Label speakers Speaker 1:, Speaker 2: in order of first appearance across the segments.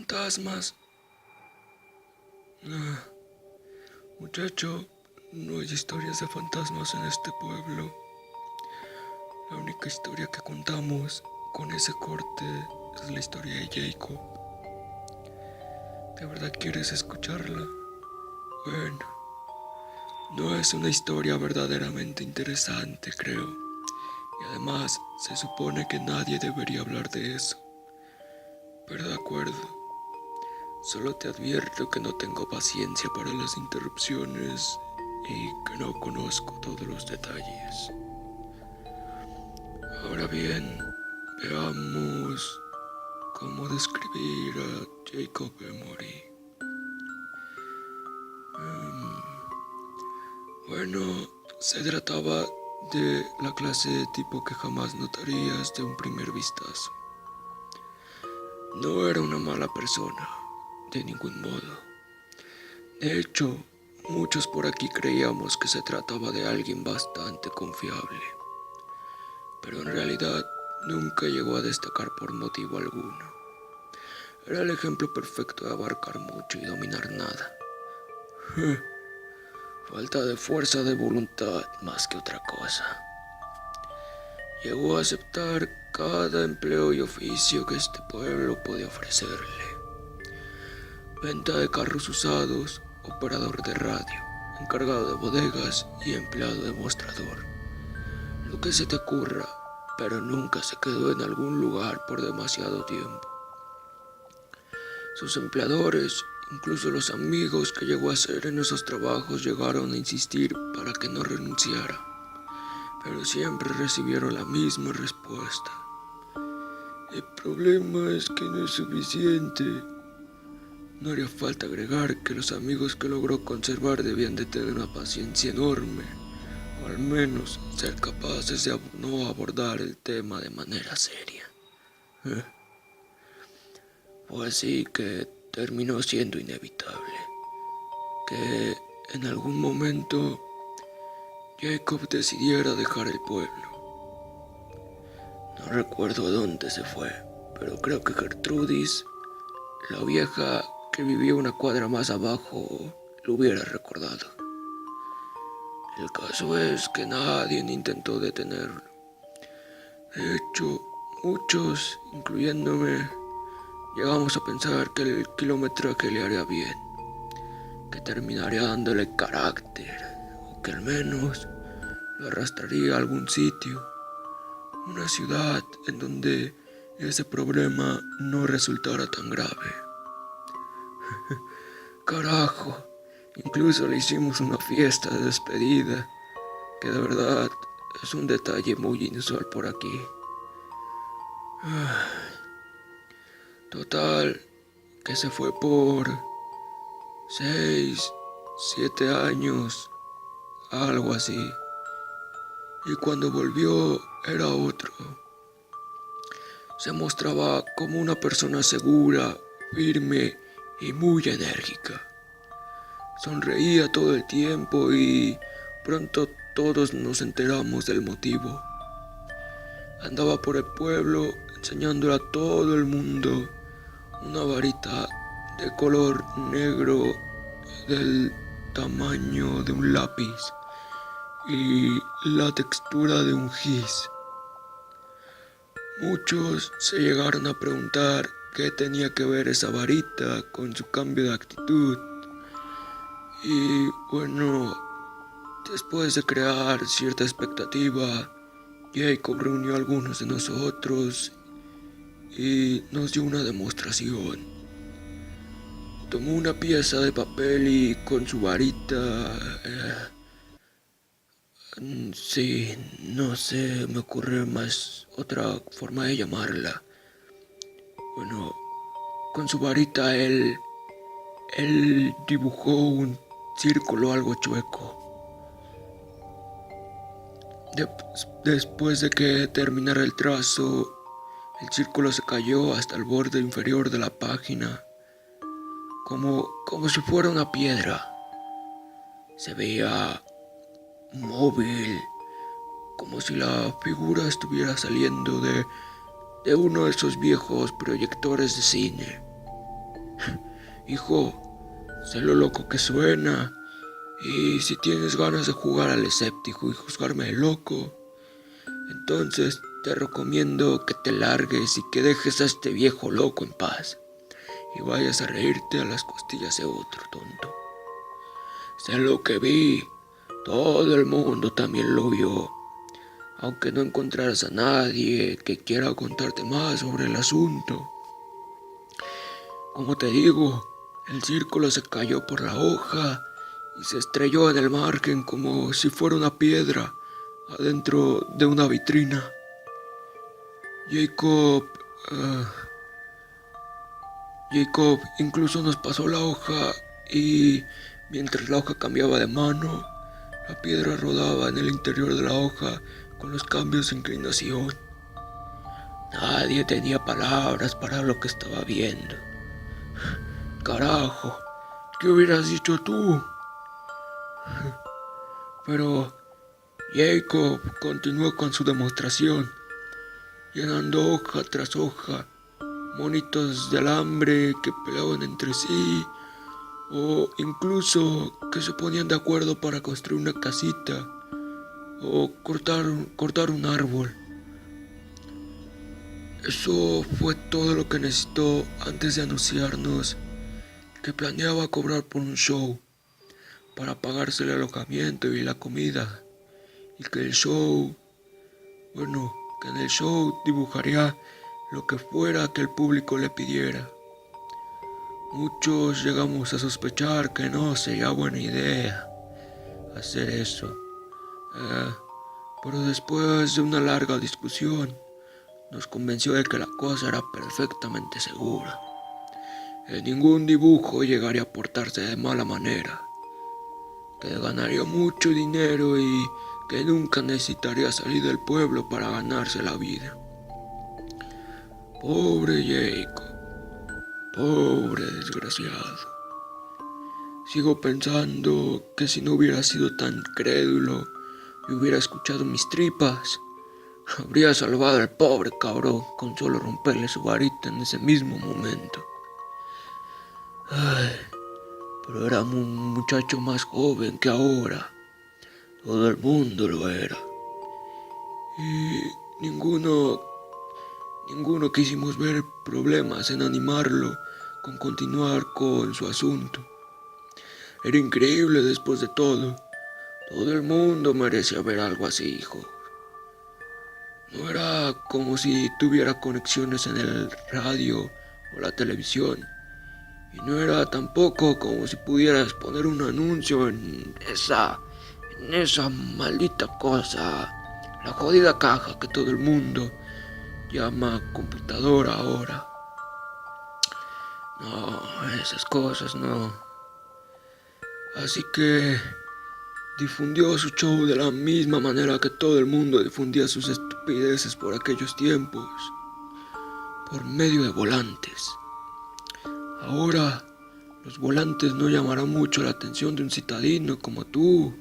Speaker 1: fantasmas. Ah, muchacho, no hay historias de fantasmas en este pueblo. La única historia que contamos con ese corte es la historia de Jacob. ¿De verdad quieres escucharla? Bueno, no es una historia verdaderamente interesante, creo. Y además, se supone que nadie debería hablar de eso. Pero de acuerdo. Solo te advierto que no tengo paciencia para las interrupciones y que no conozco todos los detalles. Ahora bien, veamos cómo describir a Jacob Emory. Bueno, se trataba de la clase de tipo que jamás notarías de un primer vistazo. No era una mala persona, de ningún modo. De hecho, muchos por aquí creíamos que se trataba de alguien bastante confiable, pero en realidad nunca llegó a destacar por motivo alguno. Era el ejemplo perfecto de abarcar mucho y dominar nada. Falta de fuerza de voluntad más que otra cosa. Llegó a aceptar cada empleo y oficio que este pueblo podía ofrecerle. Venta de carros usados, operador de radio, encargado de bodegas y empleado de mostrador. Lo que se te ocurra, pero nunca se quedó en algún lugar por demasiado tiempo. Sus empleadores, incluso los amigos que llegó a hacer en esos trabajos, llegaron a insistir para que no renunciara, pero siempre recibieron la misma respuesta. El problema es que no es suficiente. No haría falta agregar que los amigos que logró conservar debían de tener una paciencia enorme, o al menos ser capaces de no abordar el tema de manera seria. Fue así que terminó siendo inevitable que en algún momento Jacob decidiera dejar el pueblo. No recuerdo a dónde se fue, pero creo que Gertrudis, la vieja que vivía una cuadra más abajo, lo hubiera recordado. El caso es que nadie intentó detenerlo. De hecho, muchos, incluyéndome, llegamos a pensar que el kilometraje le haría bien, que terminaría dándole carácter, o que al menos lo arrastraría a algún sitio, una ciudad en donde ese problema no resultara tan grave. Carajo, incluso le hicimos una fiesta de despedida, que de verdad es un detalle muy inusual por aquí. Total, que se fue por 6, 7 años, algo así. Y cuando volvió era otro. Se mostraba como una persona segura, firme y muy enérgica. Sonreía todo el tiempo y pronto todos nos enteramos del motivo. Andaba por el pueblo enseñándole a todo el mundo una varita de color negro del tamaño de un lápiz y la textura de un gis. Muchos se llegaron a preguntar qué tenía que ver esa varita con su cambio de actitud. Y bueno, después de crear cierta expectativa, Jacob reunió a algunos de nosotros y nos dio una demostración. Tomó una pieza de papel y con su varita... sí, no sé, me ocurre más otra forma de llamarla. Bueno, con su varita él dibujó un círculo algo chueco. Después de que terminara el trazo, el círculo se cayó hasta el borde inferior de la página, como si fuera una piedra. Se veía móvil, como si la figura estuviera saliendo de uno de esos viejos proyectores de cine. Hijo, sé lo loco que suena, y si tienes ganas de jugar al escéptico y juzgarme de loco, entonces te recomiendo que te largues y que dejes a este viejo loco en paz y vayas a reírte a las costillas de otro tonto. Sé lo que vi, todo el mundo también lo vio, aunque no encontraras a nadie que quiera contarte más sobre el asunto. Como te digo, el círculo se cayó por la hoja y se estrelló en el margen como si fuera una piedra adentro de una vitrina. Jacob, Jacob incluso nos pasó la hoja y mientras la hoja cambiaba de mano, la piedra rodaba en el interior de la hoja con los cambios de inclinación. Nadie tenía palabras para lo que estaba viendo. Carajo, ¿qué hubieras dicho tú? Pero Jacob continuó con su demostración, llenando hoja tras hoja, monitos de alambre que peleaban entre sí, o incluso que se ponían de acuerdo para construir una casita, o cortar un árbol. Eso fue todo lo que necesitó antes de anunciarnos que planeaba cobrar por un show para pagarse el alojamiento y la comida, y que que en el show dibujaría lo que fuera que el público le pidiera. Muchos llegamos a sospechar que no sería buena idea hacer eso, pero después de una larga discusión nos convenció de que la cosa era perfectamente segura. Ningún dibujo llegaría a portarse de mala manera, que ganaría mucho dinero y que nunca necesitaría salir del pueblo para ganarse la vida. Pobre Jacob, pobre desgraciado. Sigo pensando que si no hubiera sido tan crédulo y hubiera escuchado mis tripas, habría salvado al pobre cabrón con solo romperle su varita en ese mismo momento. Ay, pero era un muchacho más joven que ahora. Todo el mundo lo era. Y ninguno quisimos ver problemas en animarlo con continuar con su asunto. Era increíble después de todo. Todo el mundo merecía ver algo así, hijo. No era como si tuviera conexiones en el radio o la televisión. Y no era tampoco como si pudieras poner un anuncio en esa maldita cosa, la jodida caja que todo el mundo llama computadora ahora. No, esas cosas no. Así que difundió su show de la misma manera que todo el mundo difundía sus estupideces por aquellos tiempos, por medio de volantes. Ahora, los volantes no llamarán mucho la atención de un citadino como tú,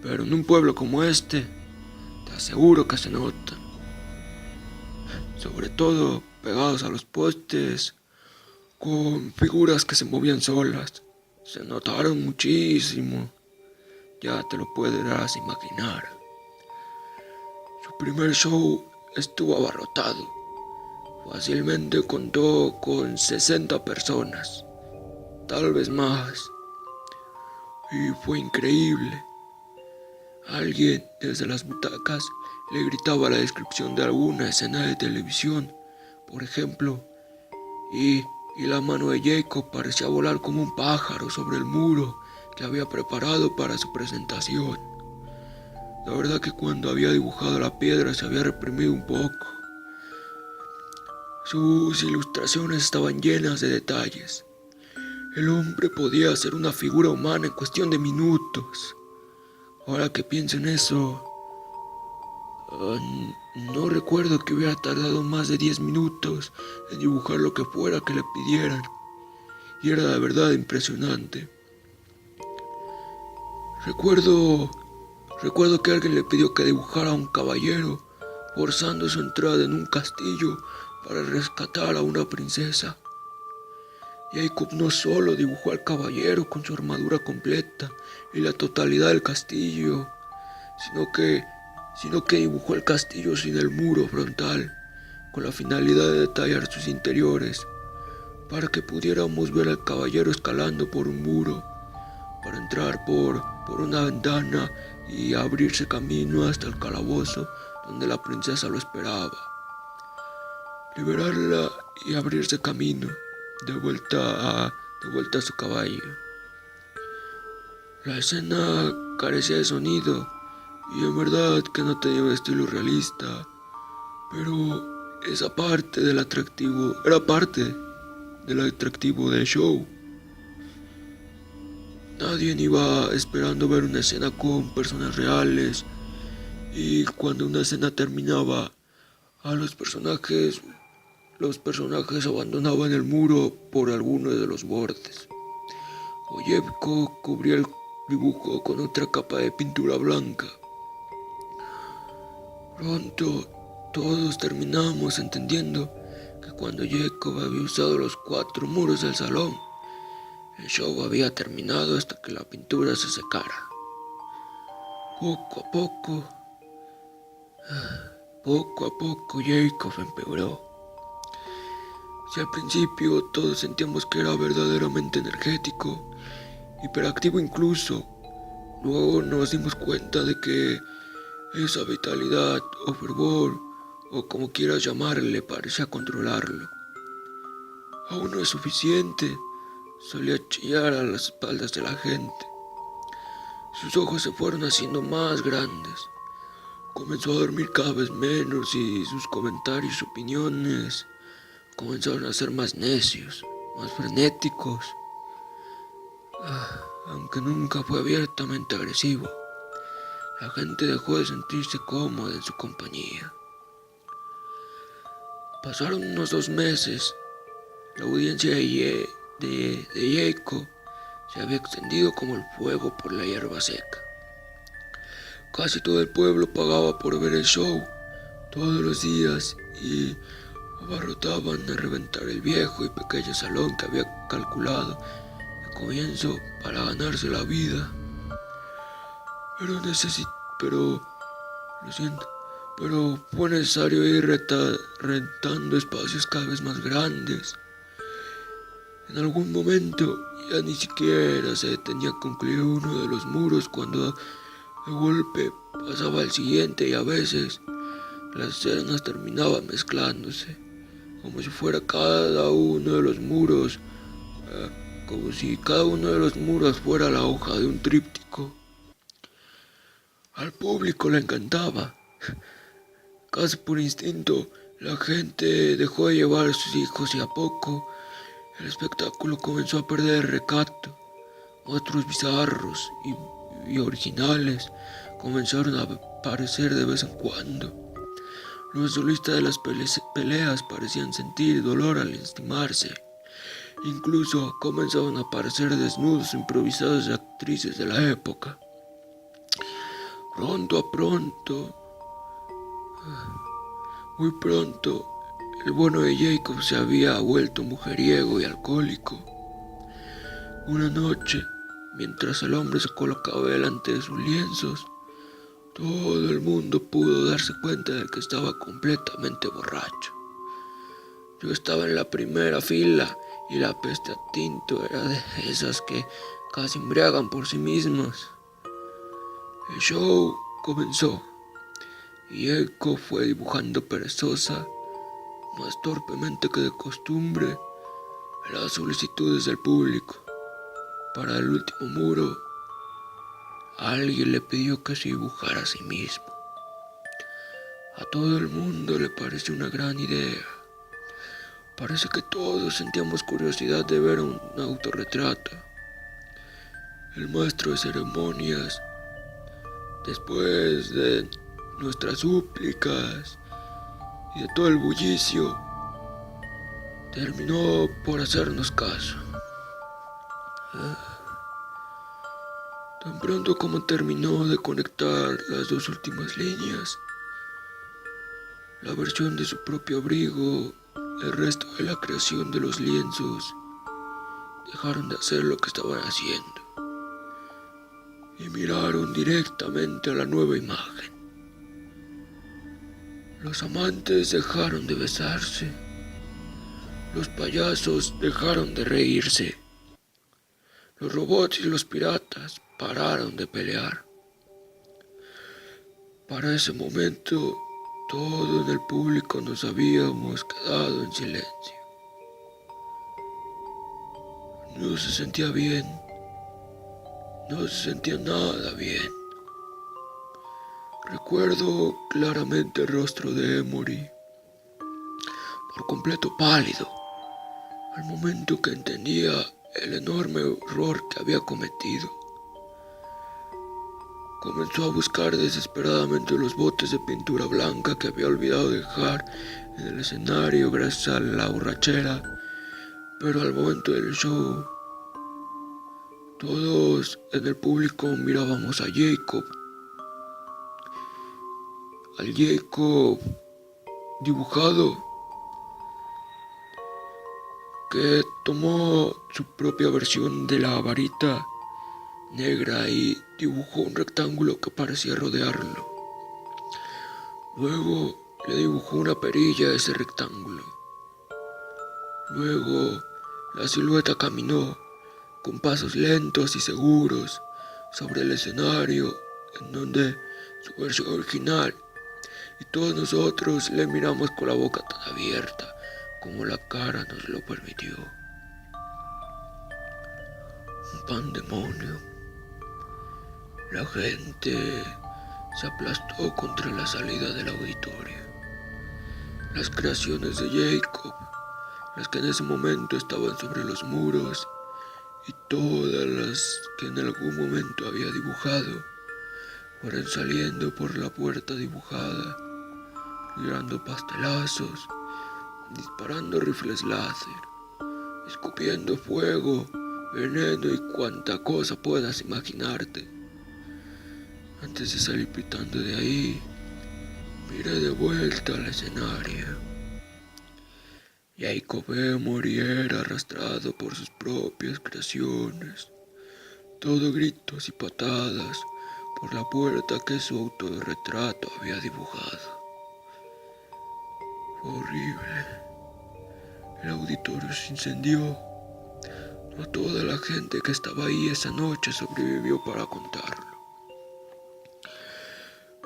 Speaker 1: pero en un pueblo como este, te aseguro que se notan. Sobre todo pegados a los postes, con figuras que se movían solas. Se notaron muchísimo. Ya te lo podrás imaginar. Su primer show estuvo abarrotado. Fácilmente contó con 60 personas, tal vez más. Y fue increíble. Alguien desde las butacas le gritaba la descripción de alguna escena de televisión, por ejemplo, y la mano de Jacob parecía volar como un pájaro sobre el muro que había preparado para su presentación. La verdad que cuando había dibujado la piedra se había reprimido un poco. Sus ilustraciones estaban llenas de detalles. El hombre podía hacer una figura humana en cuestión de minutos. Ahora que pienso en eso, no recuerdo que hubiera tardado más de 10 minutos en dibujar lo que fuera que le pidieran. Y era de verdad impresionante. Recuerdo que alguien le pidió que dibujara a un caballero forzando su entrada en un castillo para rescatar a una princesa. Jacob no solo dibujó al caballero con su armadura completa y la totalidad del castillo, sino que dibujó el castillo sin el muro frontal, con la finalidad de detallar sus interiores, para que pudiéramos ver al caballero escalando por un muro, para entrar por una ventana y abrirse camino hasta el calabozo donde la princesa lo esperaba, liberarla y abrirse camino de vuelta a su caballo. La escena carecía de sonido y en verdad que no tenía un estilo realista, pero esa parte del atractivo era parte del atractivo del show. Nadie iba esperando ver una escena con personas reales, y cuando una escena terminaba, a los personajes abandonaban el muro por alguno de los bordes. Oyevko cubría el dibujo con otra capa de pintura blanca. Pronto todos terminamos entendiendo que cuando Jacob había usado los 4 muros del salón, el show había terminado hasta que la pintura se secara. Poco a poco Jacob empeoró. Si al principio todos sentíamos que era verdaderamente energético, hiperactivo incluso, luego nos dimos cuenta de que esa vitalidad o fervor, o como quieras llamarle, parecía controlarlo. Aún no es suficiente, solía chillar a las espaldas de la gente. Sus ojos se fueron haciendo más grandes. Comenzó a dormir cada vez menos y sus comentarios y opiniones comenzaron a ser más necios, más frenéticos. Aunque nunca fue abiertamente agresivo, la gente dejó de sentirse cómoda en su compañía. Pasaron unos 2 meses. La audiencia de Jacob se había extendido como el fuego por la hierba seca. Casi todo el pueblo pagaba por ver el show todos los días y abarrotaban a reventar el viejo y pequeño salón que había calculado de comienzo para ganarse la vida. Pero fue necesario ir rentando espacios cada vez más grandes. En algún momento ya ni siquiera se detenía a concluir uno de los muros cuando de golpe pasaba al siguiente, y a veces las escenas terminaban mezclándose, como si cada uno de los muros fuera la hoja de un tríptico. Al público le encantaba. Casi por instinto, la gente dejó de llevar a sus hijos y a poco el espectáculo comenzó a perder el recato. Otros bizarros y originales comenzaron a aparecer de vez en cuando. Los solistas de las peleas parecían sentir dolor al lastimarse. Incluso comenzaban a aparecer desnudos improvisados de actrices de la época. Muy pronto, el bueno de Jacob se había vuelto mujeriego y alcohólico. Una noche, mientras el hombre se colocaba delante de sus lienzos, todo el mundo pudo darse cuenta de que estaba completamente borracho. Yo estaba en la primera fila y la peste a tinto era de esas que casi embriagan por sí mismas. El show comenzó y Jacob fue dibujando perezosa, más torpemente que de costumbre, las solicitudes del público. Para el último muro, alguien le pidió que se dibujara a sí mismo. A todo el mundo le pareció una gran idea. Parece que todos sentíamos curiosidad de ver un autorretrato. El maestro de ceremonias, después de nuestras súplicas y de todo el bullicio, terminó por hacernos caso. Tan pronto como terminó de conectar las 2 últimas líneas, la versión de su propio abrigo, el resto de la creación de los lienzos dejaron de hacer lo que estaban haciendo y miraron directamente a la nueva imagen. Los amantes dejaron de besarse. Los payasos dejaron de reírse. Los robots y los piratas pararon de pelear. Para ese momento, todo en el público nos habíamos quedado en silencio. No se sentía bien. No se sentía nada bien. Recuerdo claramente el rostro de Emory, por completo pálido, al momento que entendía el enorme error que había cometido. Comenzó a buscar desesperadamente los botes de pintura blanca que había olvidado dejar en el escenario gracias a la borrachera, pero al momento del show, todos en el público mirábamos a Jacob. Al Jacob dibujado, que tomó su propia versión de la varita negra y dibujó un rectángulo que parecía rodearlo. Luego le dibujó una perilla a ese rectángulo. Luego la silueta caminó con pasos lentos y seguros sobre el escenario en donde su versión original, y todos nosotros le miramos con la boca tan abierta como la cara nos lo permitió. Un pandemonio. La gente se aplastó contra la salida del auditorio. Las creaciones de Jacob, las que en ese momento estaban sobre los muros, y todas las que en algún momento había dibujado, fueron saliendo por la puerta dibujada, tirando pastelazos, disparando rifles láser, escupiendo fuego, veneno y cuanta cosa puedas imaginarte. Antes de salir pitando de ahí, miré de vuelta al escenario. Jacob Emory era arrastrado por sus propias creaciones, todo gritos y patadas por la puerta que su autorretrato había dibujado. Fue horrible. El auditorio se incendió. No toda la gente que estaba ahí esa noche sobrevivió para contarlo.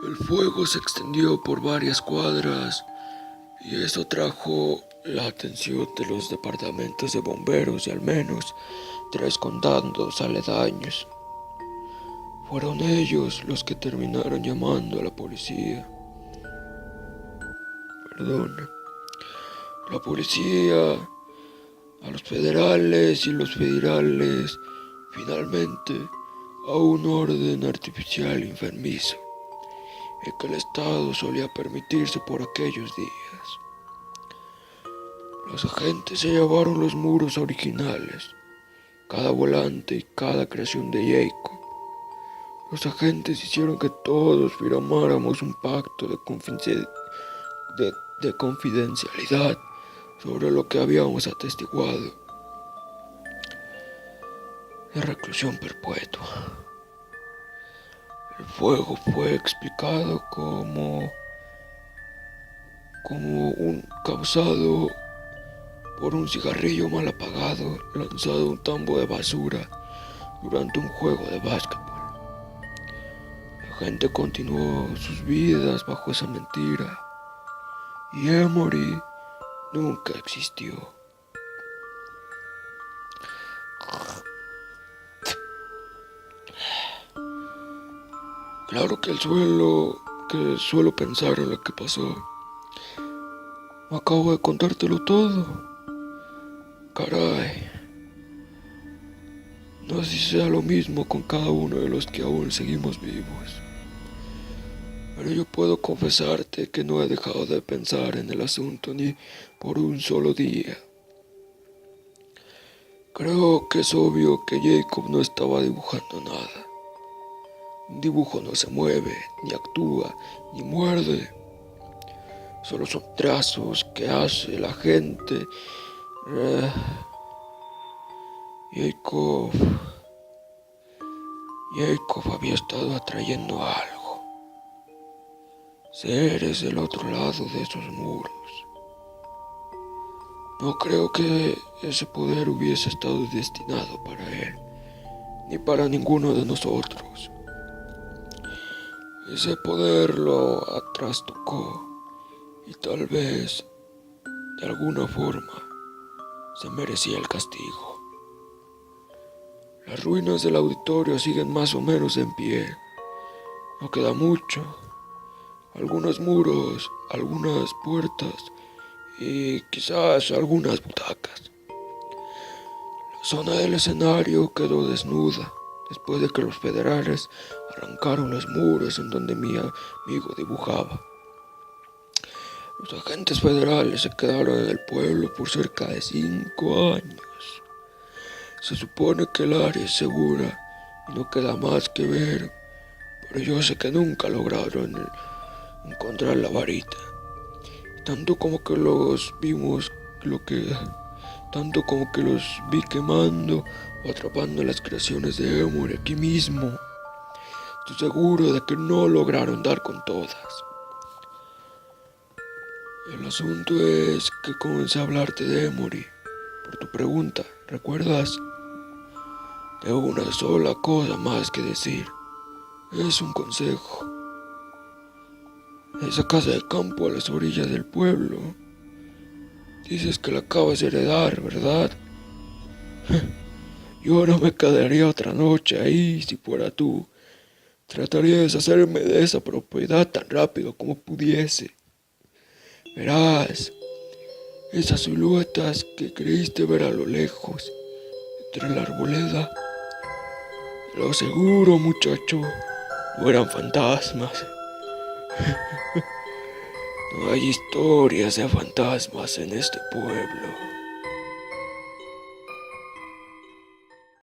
Speaker 1: El fuego se extendió por varias cuadras y eso trajo la atención de los departamentos de bomberos de al menos 3 condados aledaños. Fueron ellos los que terminaron llamando a la policía. La policía, a los federales y los federales, finalmente a un orden artificial enfermizo, el que el Estado solía permitirse por aquellos días. Los agentes se llevaron los muros originales, cada volante y cada creación de Jacob. Los agentes hicieron que todos firmáramos un pacto de confidencialidad sobre lo que habíamos atestiguado. De reclusión perpetua. El fuego fue explicado como un causado por un cigarrillo mal apagado lanzado a un tambo de basura durante un juego de básquetbol. La gente continuó sus vidas bajo esa mentira y Emory nunca existió. Claro que suelo pensar en lo que pasó. Acabo de contártelo todo. Caray. No sé si sea lo mismo con cada uno de los que aún seguimos vivos. Pero yo puedo confesarte que no he dejado de pensar en el asunto ni por un solo día. Creo que es obvio que Jacob no estaba dibujando nada. Un dibujo no se mueve, ni actúa, ni muerde. Solo son trazos que hace la gente. Jacob... Jacob había estado atrayendo algo. Seres del otro lado de esos muros. No creo que ese poder hubiese estado destinado para él, ni para ninguno de nosotros. Ese poder lo trastocó y tal vez, de alguna forma, se merecía el castigo. Las ruinas del auditorio siguen más o menos en pie. No queda mucho. Algunos muros, algunas puertas y quizás algunas butacas. La zona del escenario quedó desnuda después de que los federales arrancaron los muros en donde mi amigo dibujaba. Los agentes federales se quedaron en el pueblo por cerca de 5 años. Se supone que el área es segura y no queda más que ver, pero yo sé que nunca lograron encontrar la varita. Tanto como que los vi quemando o atrapando las creaciones de Emory aquí mismo. Estoy seguro de que no lograron dar con todas. El asunto es que comencé a hablarte de Emory por tu pregunta, ¿recuerdas? Tengo una sola cosa más que decir. Es un consejo. Esa casa de campo a las orillas del pueblo. Dices que la acabas de heredar, ¿verdad? Yo no me quedaría otra noche ahí si fuera tú. Trataría de deshacerme de esa propiedad tan rápido como pudiese. Verás, esas siluetas que creíste ver a lo lejos, entre la arboleda, te lo aseguro, muchacho, no eran fantasmas. No hay historias de fantasmas en este pueblo.